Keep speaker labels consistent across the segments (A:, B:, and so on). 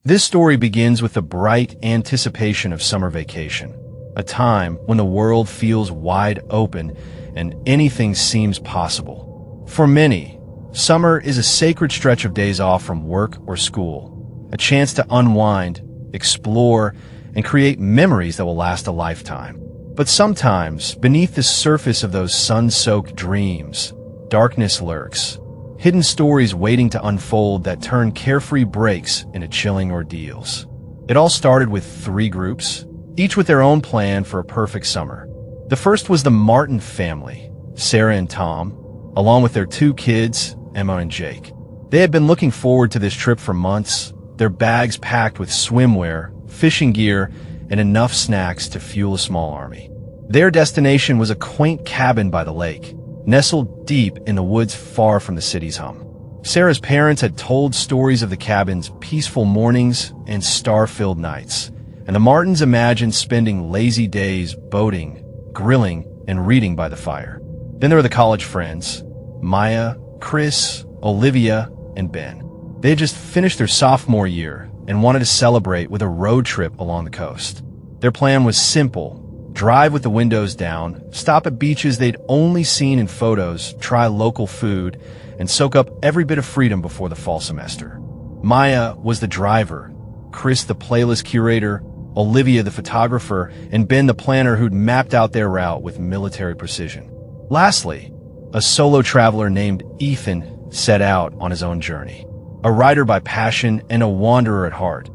A: This story begins with the bright anticipation of summer vacation, a time when the world feels wide open and anything seems possible. For many, summer is a sacred stretch of days off from work or school, a chance to unwind, explore, and create memories that will last a lifetime. But sometimes, beneath the surface of those sun-soaked dreams, darkness lurks, hidden stories waiting to unfold that turn carefree breaks into chilling ordeals. It all started with 3 groups, each with their own plan for a perfect summer. The first was the Martin family, Sarah and Tom, along with their 2 kids, Emma and Jake. They had been looking forward to this trip for months, their bags packed with swimwear, fishing gear, and enough snacks to fuel a small army. Their destination was a quaint cabin by the lake, nestled deep in the woods far from the city's hum. Sarah's parents had told stories of the cabin's peaceful mornings and star-filled nights, and the Martins imagined spending lazy days boating, grilling, and reading by the fire. Then there were the college friends, Maya, Chris, Olivia, and Ben. They had just finished their sophomore year and wanted to celebrate with a road trip along the coast. Their plan was simple: drive with the windows down, stop at beaches they'd only seen in photos, try local food, and soak up every bit of freedom before the fall semester. Maya was the driver, Chris the playlist curator, Olivia the photographer, and Ben the planner who'd mapped out their route with military precision. Lastly, a solo traveler named Ethan set out on his own journey. A writer by passion and a wanderer at heart,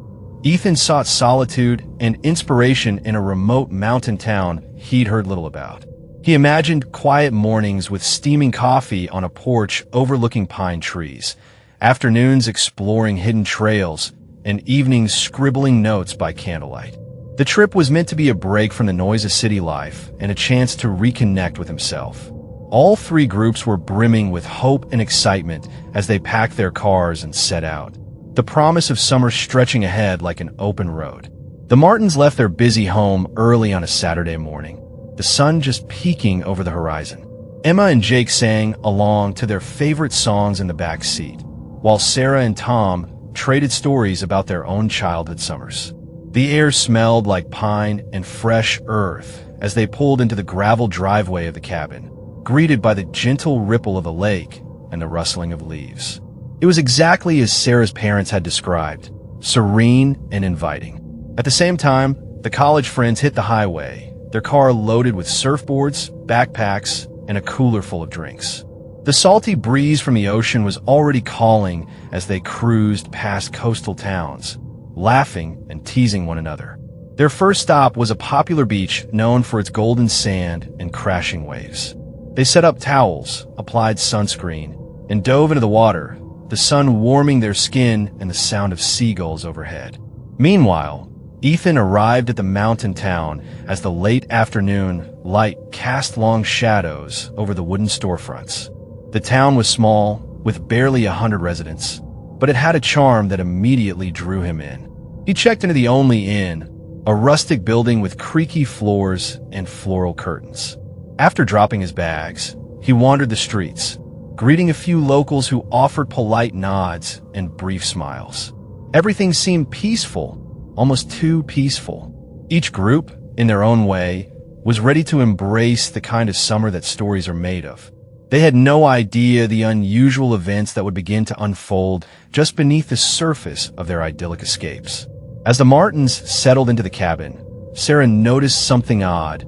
A: Ethan sought solitude and inspiration in a remote mountain town he'd heard little about. He imagined quiet mornings with steaming coffee on a porch overlooking pine trees, afternoons exploring hidden trails, and evenings scribbling notes by candlelight. The trip was meant to be a break from the noise of city life and a chance to reconnect with himself. All 3 groups were brimming with hope and excitement as they packed their cars and set out, the promise of summer stretching ahead like an open road. The Martins left their busy home early on a Saturday morning, the sun just peeking over the horizon. Emma and Jake sang along to their favorite songs in the back seat, while Sarah and Tom traded stories about their own childhood summers. The air smelled like pine and fresh earth as they pulled into the gravel driveway of the cabin, greeted by the gentle ripple of the lake and the rustling of leaves. It was exactly as Sarah's parents had described, serene and inviting. At the same time, the college friends hit the highway, their car loaded with surfboards, backpacks, and a cooler full of drinks. The salty breeze from the ocean was already calling as they cruised past coastal towns, laughing and teasing one another. Their first stop was a popular beach known for its golden sand and crashing waves. They set up towels, applied sunscreen, and dove into the water, the sun warming their skin and the sound of seagulls overhead. Meanwhile, Ethan arrived at the mountain town as the late afternoon light cast long shadows over the wooden storefronts. The town was small, with barely 100 residents, but it had a charm that immediately drew him in. He checked into the only inn, a rustic building with creaky floors and floral curtains. After dropping his bags, he wandered the streets, greeting a few locals who offered polite nods and brief smiles. Everything seemed peaceful, almost too peaceful. Each group, in their own way, was ready to embrace the kind of summer that stories are made of. They had no idea the unusual events that would begin to unfold just beneath the surface of their idyllic escapes. As the Martins settled into the cabin, Sarah noticed something odd,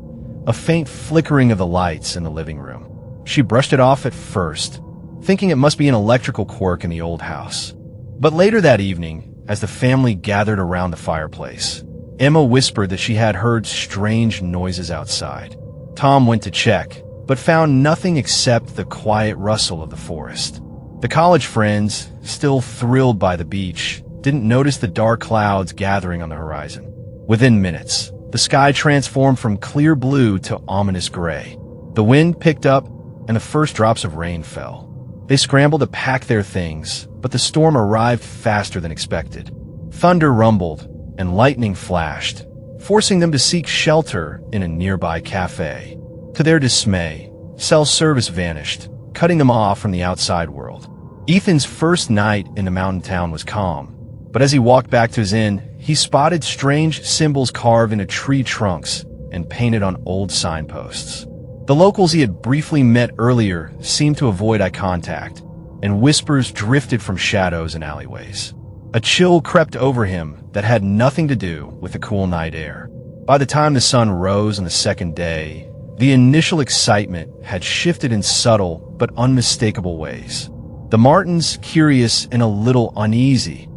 A: a faint flickering of the lights in the living room. She brushed it off at first, thinking it must be an electrical quirk in the old house. But later that evening, as the family gathered around the fireplace, Emma whispered that she had heard strange noises outside. Tom went to check, but found nothing except the quiet rustle of the forest. The college friends, still thrilled by the beach, didn't notice the dark clouds gathering on the horizon. Within minutes, the sky transformed from clear blue to ominous gray. The wind picked up, and the first drops of rain fell. They scrambled to pack their things, but the storm arrived faster than expected. Thunder rumbled, and lightning flashed, forcing them to seek shelter in a nearby cafe. To their dismay, cell service vanished, cutting them off from the outside world. Ethan's first night in the mountain town was calm, But as he walked back to his inn, he spotted strange symbols carved into tree trunks and painted on old signposts. The locals he had briefly met earlier seemed to avoid eye contact, and whispers drifted from shadows and alleyways. A chill crept over him that had nothing to do with the cool night air. By the time the sun rose on the second day, the initial excitement had shifted in subtle but unmistakable ways. The Martins, curious and a little uneasy,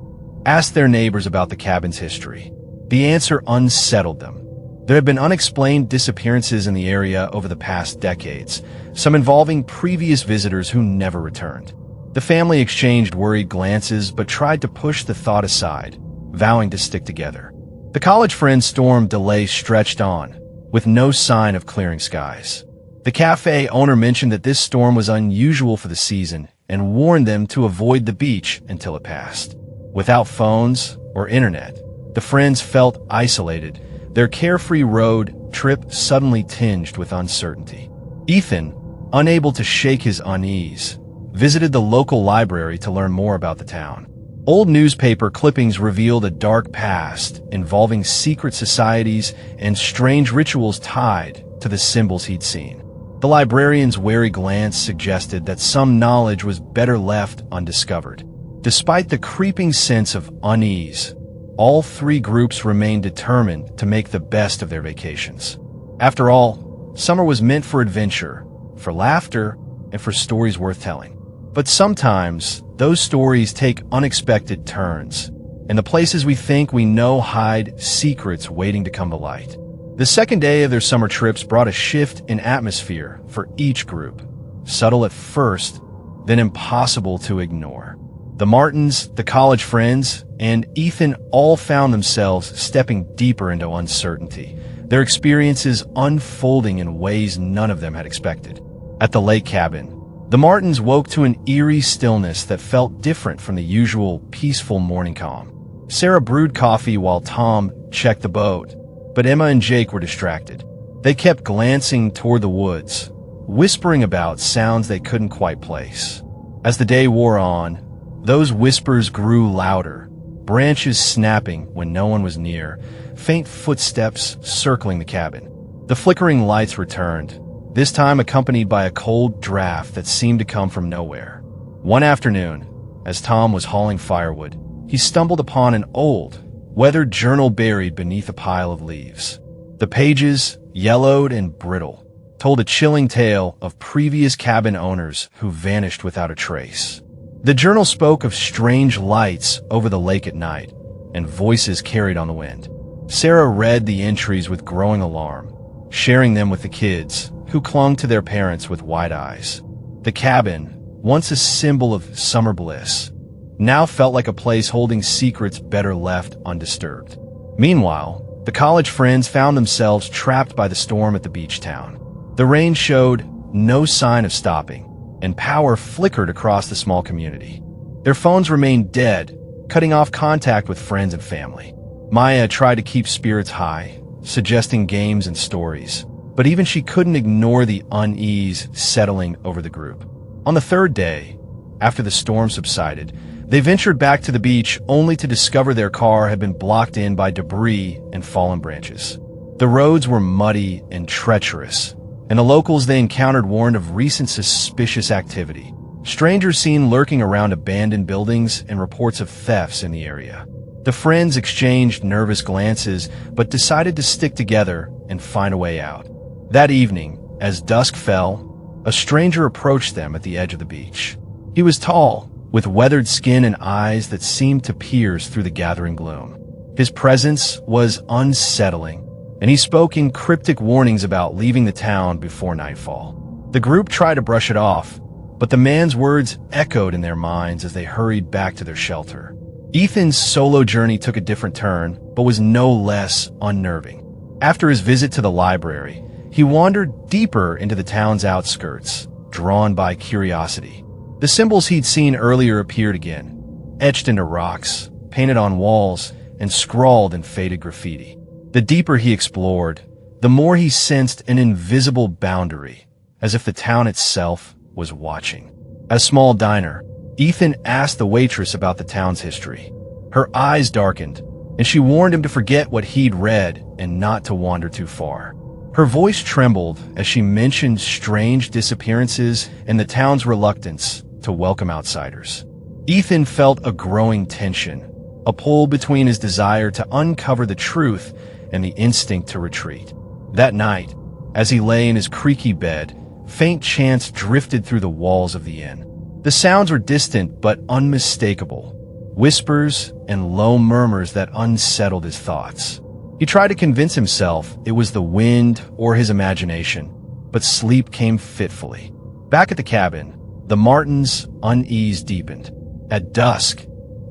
A: asked their neighbors about the cabin's history. The answer unsettled them. There had been unexplained disappearances in the area over the past decades, some involving previous visitors who never returned. The family exchanged worried glances but tried to push the thought aside, vowing to stick together. The college friends' storm delay stretched on, with no sign of clearing skies. The cafe owner mentioned that this storm was unusual for the season and warned them to avoid the beach until it passed. Without phones or internet, the friends felt isolated, their carefree road trip suddenly tinged with uncertainty. Ethan, unable to shake his unease, visited the local library to learn more about the town. Old newspaper clippings revealed a dark past involving secret societies and strange rituals tied to the symbols he'd seen. The librarian's wary glance suggested that some knowledge was better left undiscovered. Despite the creeping sense of unease, all three groups remained determined to make the best of their vacations. After all, summer was meant for adventure, for laughter, and for stories worth telling. But sometimes, those stories take unexpected turns, and the places we think we know hide secrets waiting to come to light. The second day of their summer trips brought a shift in atmosphere for each group, subtle at first, then impossible to ignore. The Martins, the college friends, and Ethan all found themselves stepping deeper into uncertainty, their experiences unfolding in ways none of them had expected. At the lake cabin, the Martins woke to an eerie stillness that felt different from the usual peaceful morning calm. Sarah brewed coffee while Tom checked the boat, but Emma and Jake were distracted. They kept glancing toward the woods, whispering about sounds they couldn't quite place. As the day wore on, those whispers grew louder, branches snapping when no one was near, faint footsteps circling the cabin. The flickering lights returned, this time accompanied by a cold draft that seemed to come from nowhere. One afternoon, as Tom was hauling firewood, he stumbled upon an old, weathered journal buried beneath a pile of leaves. The pages, yellowed and brittle, told a chilling tale of previous cabin owners who vanished without a trace. The journal spoke of strange lights over the lake at night and voices carried on the wind. Sarah read the entries with growing alarm, sharing them with the kids, who clung to their parents with wide eyes. The cabin, once a symbol of summer bliss, now felt like a place holding secrets better left undisturbed. Meanwhile, the college friends found themselves trapped by the storm at the beach town. The rain showed no sign of stopping, and power flickered across the small community. Their phones remained dead, cutting off contact with friends and family. Maya tried to keep spirits high, suggesting games and stories, but even she couldn't ignore the unease settling over the group. On the third day, after the storm subsided, they ventured back to the beach only to discover their car had been blocked in by debris and fallen branches. The roads were muddy and treacherous, and the locals they encountered warned of recent suspicious activity. Strangers seen lurking around abandoned buildings and reports of thefts in the area. The friends exchanged nervous glances but decided to stick together and find a way out. That evening, as dusk fell, a stranger approached them at the edge of the beach. He was tall, with weathered skin and eyes that seemed to pierce through the gathering gloom. His presence was unsettling, and he spoke in cryptic warnings about leaving the town before nightfall. The group tried to brush it off, but the man's words echoed in their minds as they hurried back to their shelter. Ethan's solo journey took a different turn, but was no less unnerving. After his visit to the library, he wandered deeper into the town's outskirts, drawn by curiosity. The symbols he'd seen earlier appeared again, etched into rocks, painted on walls, and scrawled in faded graffiti. The deeper he explored, the more he sensed an invisible boundary, as if the town itself was watching. At a small diner, Ethan asked the waitress about the town's history. Her eyes darkened, and she warned him to forget what he'd read and not to wander too far. Her voice trembled as she mentioned strange disappearances and the town's reluctance to welcome outsiders. Ethan felt a growing tension, a pull between his desire to uncover the truth and the instinct to retreat. That night, as he lay in his creaky bed, faint chants drifted through the walls of the inn. The sounds were distant but unmistakable, whispers and low murmurs that unsettled his thoughts. He tried to convince himself it was the wind or his imagination, but sleep came fitfully. Back at the cabin, the Martins' unease deepened. At dusk,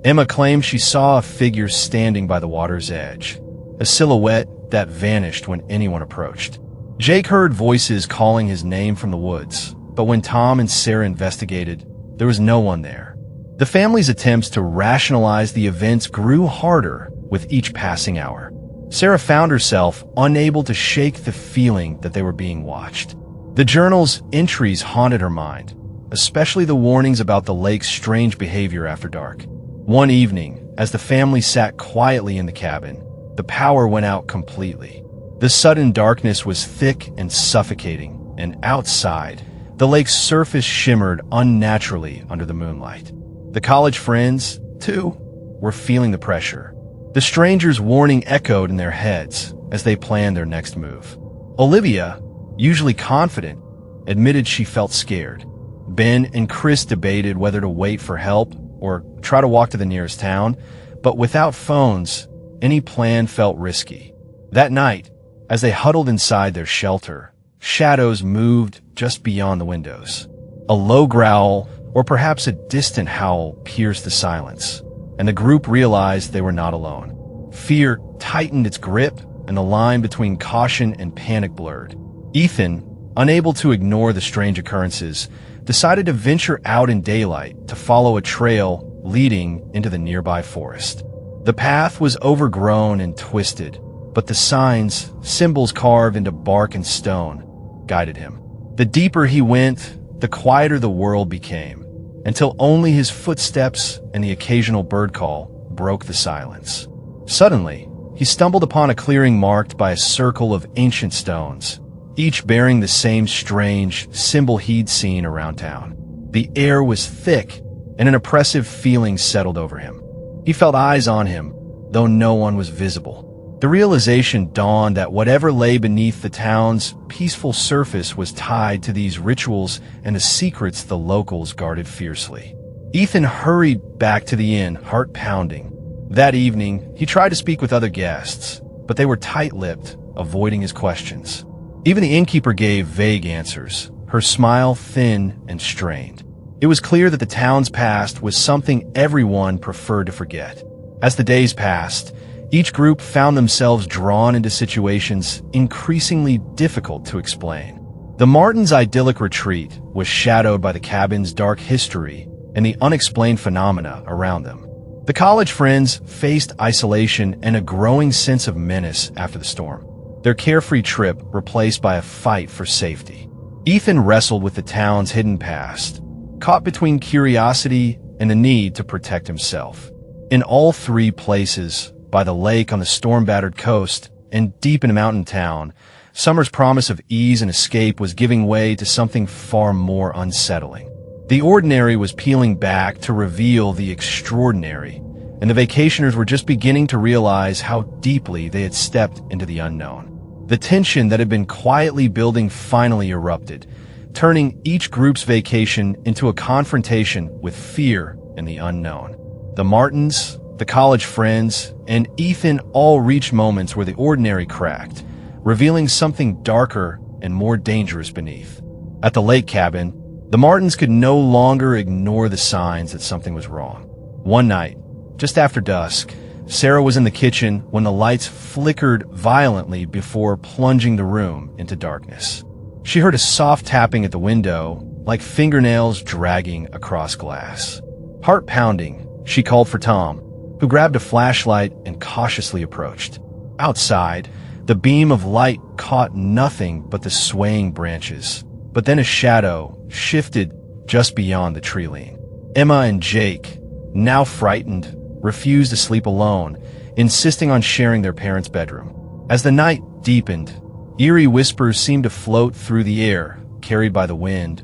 A: Emma claimed she saw a figure standing by the water's edge, a silhouette that vanished when anyone approached. Jake heard voices calling his name from the woods, but when Tom and Sarah investigated, there was no one there. The family's attempts to rationalize the events grew harder with each passing hour. Sarah found herself unable to shake the feeling that they were being watched. The journal's entries haunted her mind, especially the warnings about the lake's strange behavior after dark. One evening, as the family sat quietly in the cabin, the power went out completely. The sudden darkness was thick and suffocating, and outside, the lake's surface shimmered unnaturally under the moonlight. The college friends, too, were feeling the pressure. The stranger's warning echoed in their heads as they planned their next move. Olivia, usually confident, admitted she felt scared. Ben and Chris debated whether to wait for help or try to walk to the nearest town, but without phones, any plan felt risky. That night, as they huddled inside their shelter, shadows moved just beyond the windows. A low growl, or perhaps a distant howl, pierced the silence, and the group realized they were not alone. Fear tightened its grip, and the line between caution and panic blurred. Ethan, unable to ignore the strange occurrences, decided to venture out in daylight to follow a trail leading into the nearby forest. The path was overgrown and twisted, but the signs, symbols carved into bark and stone, guided him. The deeper he went, the quieter the world became, until only his footsteps and the occasional bird call broke the silence. Suddenly, he stumbled upon a clearing marked by a circle of ancient stones, each bearing the same strange symbol he'd seen around town. The air was thick, and an oppressive feeling settled over him. He felt eyes on him, though no one was visible. The realization dawned that whatever lay beneath the town's peaceful surface was tied to these rituals and the secrets the locals guarded fiercely. Ethan hurried back to the inn, heart pounding. That evening, he tried to speak with other guests, but they were tight-lipped, avoiding his questions. Even the innkeeper gave vague answers, her smile thin and strained. It was clear that the town's past was something everyone preferred to forget. As the days passed, each group found themselves drawn into situations increasingly difficult to explain. The Martins' idyllic retreat was shadowed by the cabin's dark history and the unexplained phenomena around them. The college friends faced isolation and a growing sense of menace after the storm, their carefree trip replaced by a fight for safety. Ethan wrestled with the town's hidden past, caught between curiosity and the need to protect himself. In all three places, by the lake, on the storm-battered coast, and deep in a mountain town, summer's promise of ease and escape was giving way to something far more unsettling. The ordinary was peeling back to reveal the extraordinary, and the vacationers were just beginning to realize how deeply they had stepped into the unknown. The tension that had been quietly building finally erupted, turning each group's vacation into a confrontation with fear and the unknown. The Martins, the college friends, and Ethan all reached moments where the ordinary cracked, revealing something darker and more dangerous beneath. At the lake cabin, the Martins could no longer ignore the signs that something was wrong. One night, just after dusk, Sarah was in the kitchen when the lights flickered violently before plunging the room into darkness. She heard a soft tapping at the window, like fingernails dragging across glass. Heart pounding, she called for Tom, who grabbed a flashlight and cautiously approached. Outside, the beam of light caught nothing but the swaying branches, but then a shadow shifted just beyond the tree line. Emma and Jake, now frightened, refused to sleep alone, insisting on sharing their parents' bedroom. As the night deepened, eerie whispers seemed to float through the air, carried by the wind,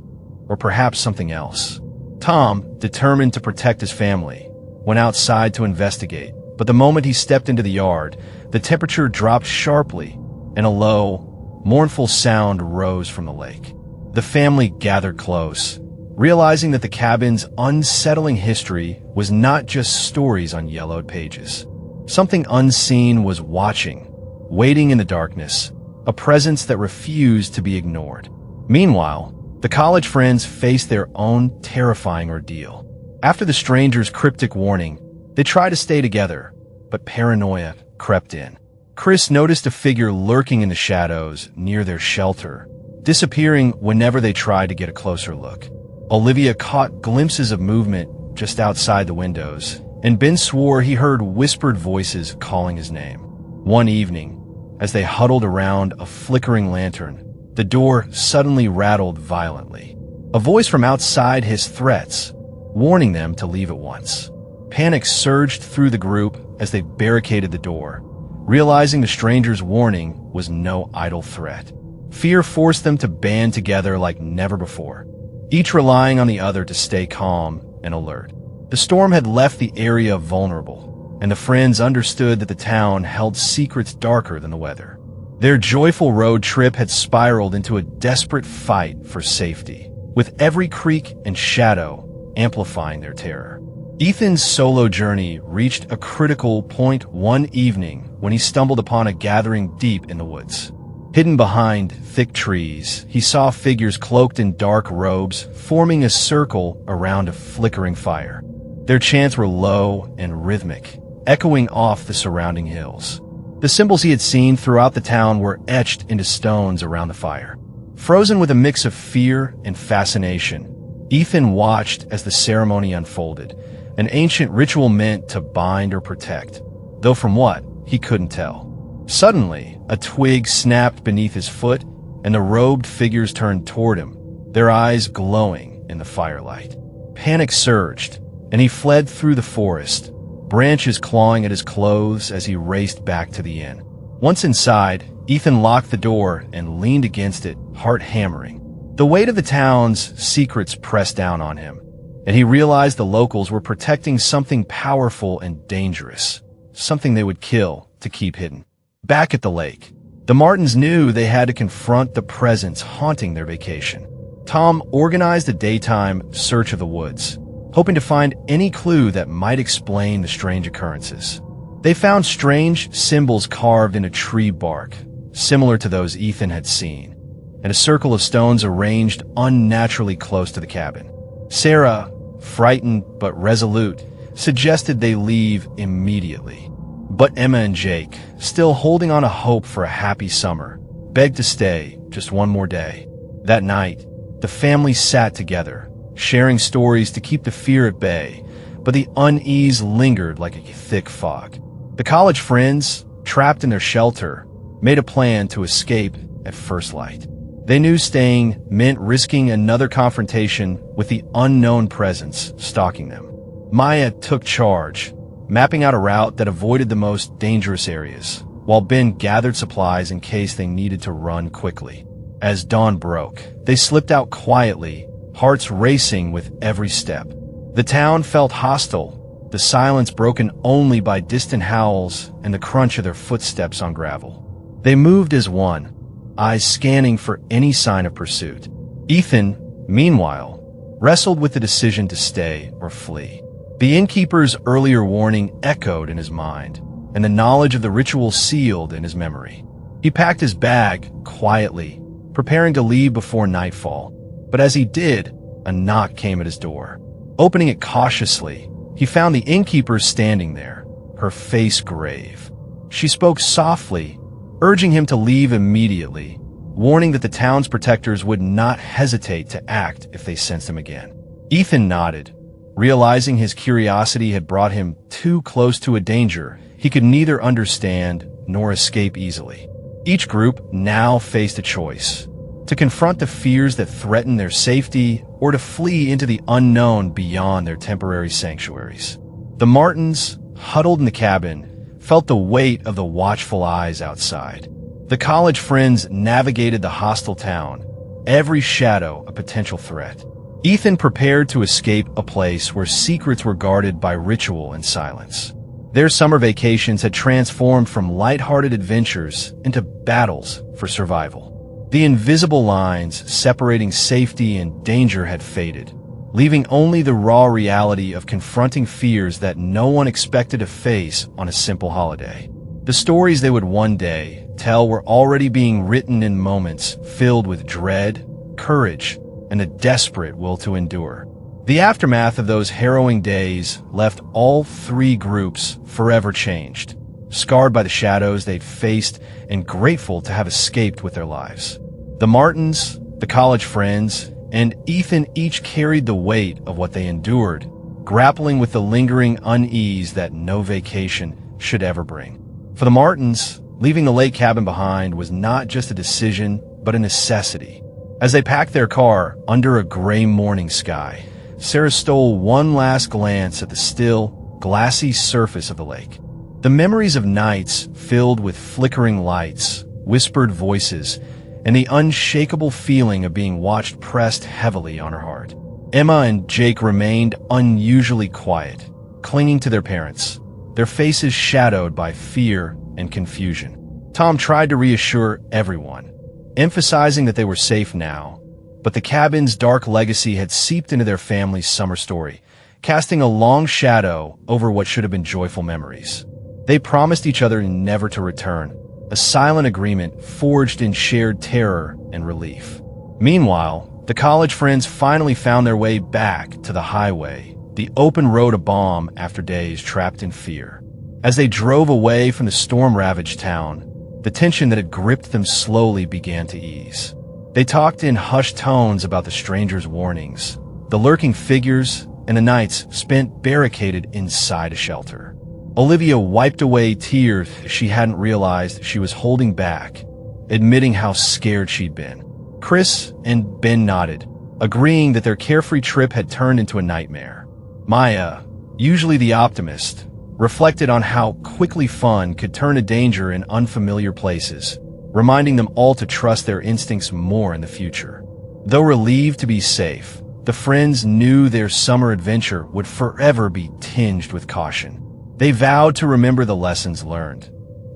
A: or perhaps something else. Tom, determined to protect his family, went outside to investigate, but the moment he stepped into the yard, the temperature dropped sharply, and a low, mournful sound rose from the lake. The family gathered close, realizing that the cabin's unsettling history was not just stories on yellowed pages. Something unseen was watching, waiting in the darkness, a presence that refused to be ignored. Meanwhile, the college friends faced their own terrifying ordeal. After the stranger's cryptic warning, they tried to stay together, but paranoia crept in. Chris noticed a figure lurking in the shadows near their shelter, disappearing whenever they tried to get a closer look. Olivia caught glimpses of movement just outside the windows, and Ben swore he heard whispered voices calling his name. One evening, as they huddled around a flickering lantern, the door suddenly rattled violently. A voice from outside hissed threats, warning them to leave at once. Panic surged through the group as they barricaded the door, realizing the stranger's warning was no idle threat. Fear forced them to band together like never before, each relying on the other to stay calm and alert. The storm had left the area vulnerable, and the friends understood that the town held secrets darker than the weather. Their joyful road trip had spiraled into a desperate fight for safety, with every creak and shadow amplifying their terror. Ethan's solo journey reached a critical point one evening when he stumbled upon a gathering deep in the woods. Hidden behind thick trees, he saw figures cloaked in dark robes forming a circle around a flickering fire. Their chants were low and rhythmic, echoing off the surrounding hills. The symbols he had seen throughout the town were etched into stones around the fire. Frozen with a mix of fear and fascination, Ethan watched as the ceremony unfolded, an ancient ritual meant to bind or protect, though from what, he couldn't tell. Suddenly, a twig snapped beneath his foot, and the robed figures turned toward him, their eyes glowing in the firelight. Panic surged, and he fled through the forest, branches clawing at his clothes as he raced back to the inn. Once inside, Ethan locked the door and leaned against it, heart hammering. The weight of the town's secrets pressed down on him, and he realized the locals were protecting something powerful and dangerous, something they would kill to keep hidden. Back at the lake, the Martins knew they had to confront the presence haunting their vacation. Tom organized a daytime search of the woods, hoping to find any clue that might explain the strange occurrences. They found strange symbols carved into tree bark, similar to those Ethan had seen, and a circle of stones arranged unnaturally close to the cabin. Sarah, frightened but resolute, suggested they leave immediately. But Emma and Jake, still holding on to hope for a happy summer, begged to stay just one more day. That night, the family sat together, sharing stories to keep the fear at bay, but the unease lingered like a thick fog. The college friends, trapped in their shelter, made a plan to escape at first light. They knew staying meant risking another confrontation with the unknown presence stalking them. Maya took charge, mapping out a route that avoided the most dangerous areas, while Ben gathered supplies in case they needed to run quickly. As dawn broke, they slipped out quietly, hearts racing with every step. The town felt hostile, the silence broken only by distant howls and the crunch of their footsteps on gravel. They moved as one, eyes scanning for any sign of pursuit. Ethan, meanwhile, wrestled with the decision to stay or flee. The innkeeper's earlier warning echoed in his mind, and the knowledge of the ritual sealed in his memory. He packed his bag quietly, preparing to leave before nightfall. But as he did, a knock came at his door. Opening it cautiously, he found the innkeeper standing there, her face grave. She spoke softly, urging him to leave immediately, warning that the town's protectors would not hesitate to act if they sensed him again. Ethan nodded, realizing his curiosity had brought him too close to a danger he could neither understand nor escape easily. Each group now faced a choice: to confront the fears that threatened their safety or to flee into the unknown beyond their temporary sanctuaries. The Martins, huddled in the cabin, felt the weight of the watchful eyes outside. The college friends navigated the hostile town, every shadow a potential threat. Ethan prepared to escape a place where secrets were guarded by ritual and silence. Their summer vacations had transformed from lighthearted adventures into battles for survival. The invisible lines separating safety and danger had faded, leaving only the raw reality of confronting fears that no one expected to face on a simple holiday. The stories they would one day tell were already being written in moments filled with dread, courage, and a desperate will to endure. The aftermath of those harrowing days left all three groups forever changed, scarred by the shadows they'd faced and grateful to have escaped with their lives. The Martins, the college friends, and Ethan each carried the weight of what they endured, grappling with the lingering unease that no vacation should ever bring. For the Martins, leaving the lake cabin behind was not just a decision, but a necessity. As they packed their car under a gray morning sky, Sarah stole one last glance at the still, glassy surface of the lake. The memories of nights filled with flickering lights, whispered voices, and the unshakable feeling of being watched pressed heavily on her heart. Emma and Jake remained unusually quiet, clinging to their parents, their faces shadowed by fear and confusion. Tom tried to reassure everyone, emphasizing that they were safe now, but the cabin's dark legacy had seeped into their family's summer story, casting a long shadow over what should have been joyful memories. They promised each other never to return, a silent agreement forged in shared terror and relief. Meanwhile, the college friends finally found their way back to the highway, the open road a balm after days trapped in fear. As they drove away from the storm-ravaged town, the tension that had gripped them slowly began to ease. They talked in hushed tones about the strangers' warnings, the lurking figures, and the nights spent barricaded inside a shelter. Olivia wiped away tears she hadn't realized she was holding back, admitting how scared she'd been. Chris and Ben nodded, agreeing that their carefree trip had turned into a nightmare. Maya, usually the optimist, reflected on how quickly fun could turn to danger in unfamiliar places, reminding them all to trust their instincts more in the future. Though relieved to be safe, the friends knew their summer adventure would forever be tinged with caution. They vowed to remember the lessons learned,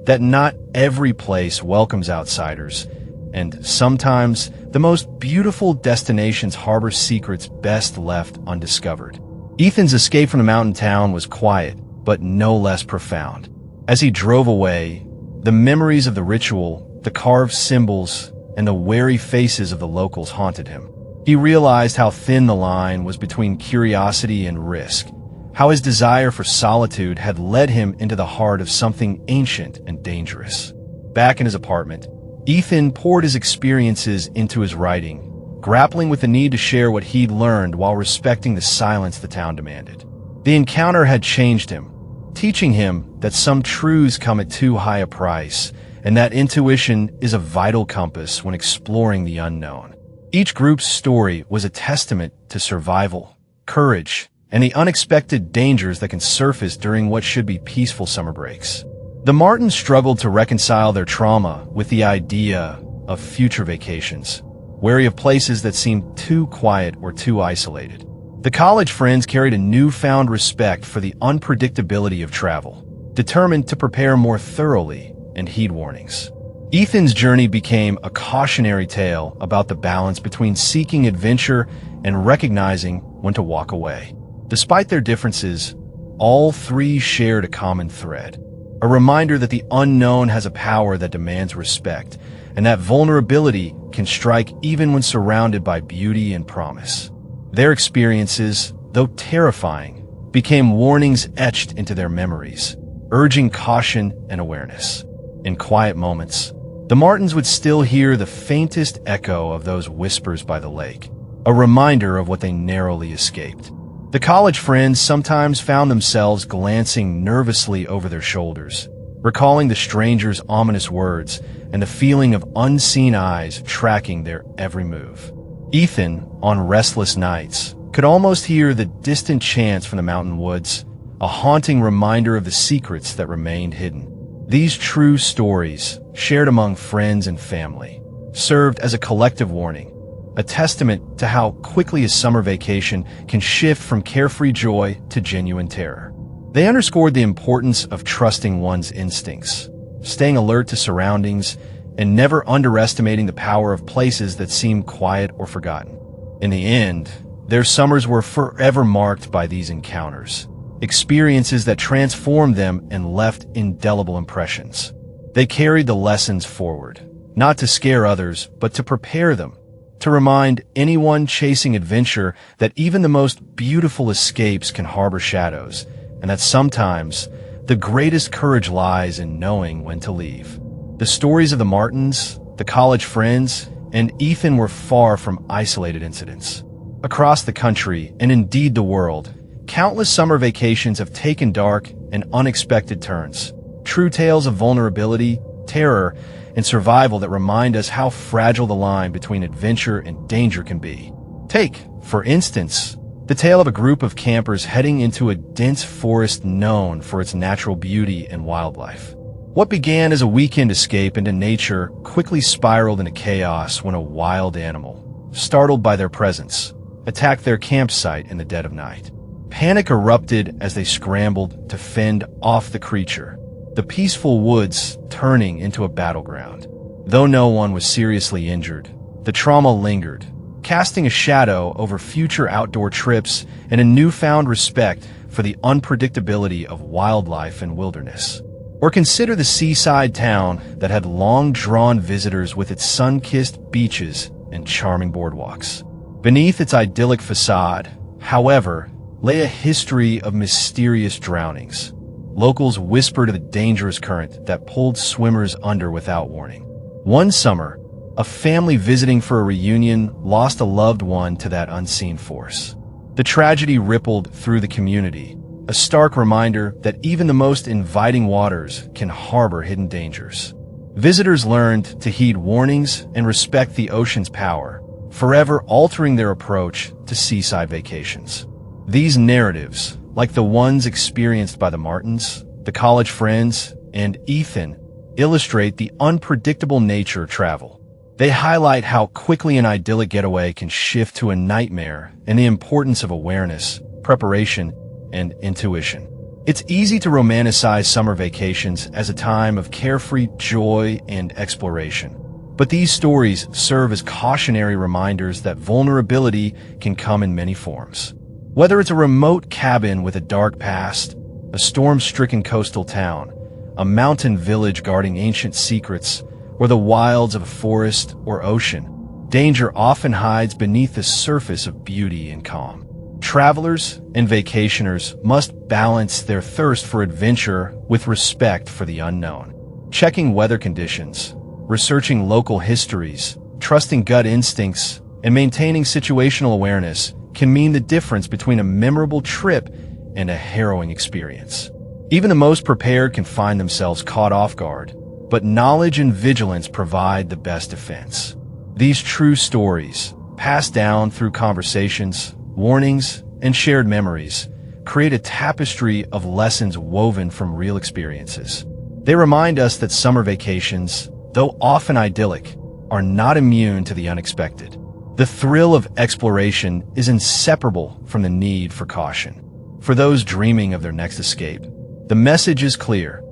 A: that not every place welcomes outsiders, and sometimes the most beautiful destinations harbor secrets best left undiscovered. Ethan's escape from the mountain town was quiet, but no less profound. As he drove away, the memories of the ritual, the carved symbols, and the wary faces of the locals haunted him. He realized how thin the line was between curiosity and risk, how his desire for solitude had led him into the heart of something ancient and dangerous. Back in his apartment, Ethan poured his experiences into his writing, grappling with the need to share what he'd learned while respecting the silence the town demanded. The encounter had changed him, teaching him that some truths come at too high a price, and that intuition is a vital compass when exploring the unknown. Each group's story was a testament to survival, courage, and the unexpected dangers that can surface during what should be peaceful summer breaks. The Martins struggled to reconcile their trauma with the idea of future vacations, wary of places that seemed too quiet or too isolated. The college friends carried a newfound respect for the unpredictability of travel, determined to prepare more thoroughly and heed warnings. Ethan's journey became a cautionary tale about the balance between seeking adventure and recognizing when to walk away. Despite their differences, all three shared a common thread, a reminder that the unknown has a power that demands respect, and that vulnerability can strike even when surrounded by beauty and promise. Their experiences, though terrifying, became warnings etched into their memories, urging caution and awareness. In quiet moments, the Martins would still hear the faintest echo of those whispers by the lake, a reminder of what they narrowly escaped. The college friends sometimes found themselves glancing nervously over their shoulders, recalling the stranger's ominous words and the feeling of unseen eyes tracking their every move. Ethan, on restless nights, could almost hear the distant chants from the mountain woods, a haunting reminder of the secrets that remained hidden. These true stories, shared among friends and family, served as a collective warning, a testament to how quickly a summer vacation can shift from carefree joy to genuine terror. They underscored the importance of trusting one's instincts, staying alert to surroundings, and never underestimating the power of places that seem quiet or forgotten. In the end, their summers were forever marked by these encounters, experiences that transformed them and left indelible impressions. They carried the lessons forward, not to scare others, but to prepare them, to remind anyone chasing adventure that even the most beautiful escapes can harbor shadows, and that sometimes the greatest courage lies in knowing when to leave. The stories of the Martins, the college friends, and Ethan were far from isolated incidents. Across the country, and indeed the world, countless summer vacations have taken dark and unexpected turns. True tales of vulnerability, terror, and survival that remind us how fragile the line between adventure and danger can be. Take, for instance, the tale of a group of campers heading into a dense forest known for its natural beauty and wildlife. What began as a weekend escape into nature quickly spiraled into chaos when a wild animal, startled by their presence, attacked their campsite in the dead of night. Panic erupted as they scrambled to fend off the creature, the peaceful woods turning into a battleground. Though no one was seriously injured, the trauma lingered, casting a shadow over future outdoor trips and a newfound respect for the unpredictability of wildlife and wilderness. Or consider the seaside town that had long drawn visitors with its sun-kissed beaches and charming boardwalks. Beneath its idyllic facade, however, lay a history of mysterious drownings. Locals whispered of the dangerous current that pulled swimmers under without warning. One summer, a family visiting for a reunion lost a loved one to that unseen force. The tragedy rippled through the community, a stark reminder that even the most inviting waters can harbor hidden dangers. Visitors learned to heed warnings and respect the ocean's power, forever altering their approach to seaside vacations. These narratives, like the ones experienced by the Martins, the college friends, and Ethan, illustrate the unpredictable nature of travel. They highlight how quickly an idyllic getaway can shift to a nightmare and the importance of awareness, preparation, and intuition. It's easy to romanticize summer vacations as a time of carefree joy and exploration. But these stories serve as cautionary reminders that vulnerability can come in many forms. Whether it's a remote cabin with a dark past, a storm-stricken coastal town, a mountain village guarding ancient secrets, or the wilds of a forest or ocean, danger often hides beneath the surface of beauty and calm. Travelers and vacationers must balance their thirst for adventure with respect for the unknown. Checking weather conditions, researching local histories, trusting gut instincts, and maintaining situational awareness can mean the difference between a memorable trip and a harrowing experience. Even the most prepared can find themselves caught off guard, but knowledge and vigilance provide the best defense. These true stories, passed down through conversations, warnings, and shared memories, create a tapestry of lessons woven from real experiences. They remind us that summer vacations, though often idyllic, are not immune to the unexpected. The thrill of exploration is inseparable from the need for caution. For those dreaming of their next escape, the message is clear.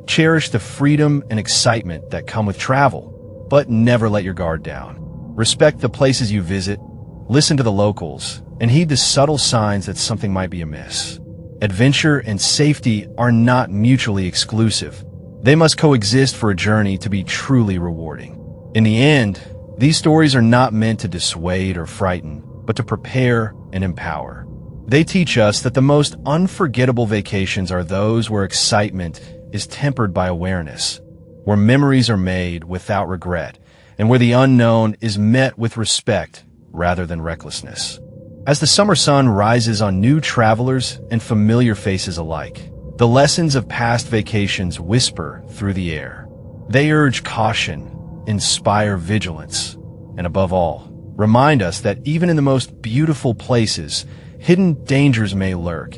A: Cherish the freedom and excitement that come with travel, but never let your guard down. Respect the places you visit, listen to the locals, and heed the subtle signs that something might be amiss. Adventure and safety are not mutually exclusive. They must coexist for a journey to be truly rewarding. In the end, these stories are not meant to dissuade or frighten, but to prepare and empower. They teach us that the most unforgettable vacations are those where excitement is tempered by awareness, where memories are made without regret, and where the unknown is met with respect rather than recklessness. As the summer sun rises on new travelers and familiar faces alike, the lessons of past vacations whisper through the air. They urge caution, inspire vigilance, and above all, remind us that even in the most beautiful places, hidden dangers may lurk,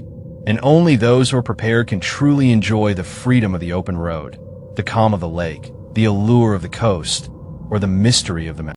A: And only those who are prepared can truly enjoy the freedom of the open road, the calm of the lake, the allure of the coast, or the mystery of the mountains.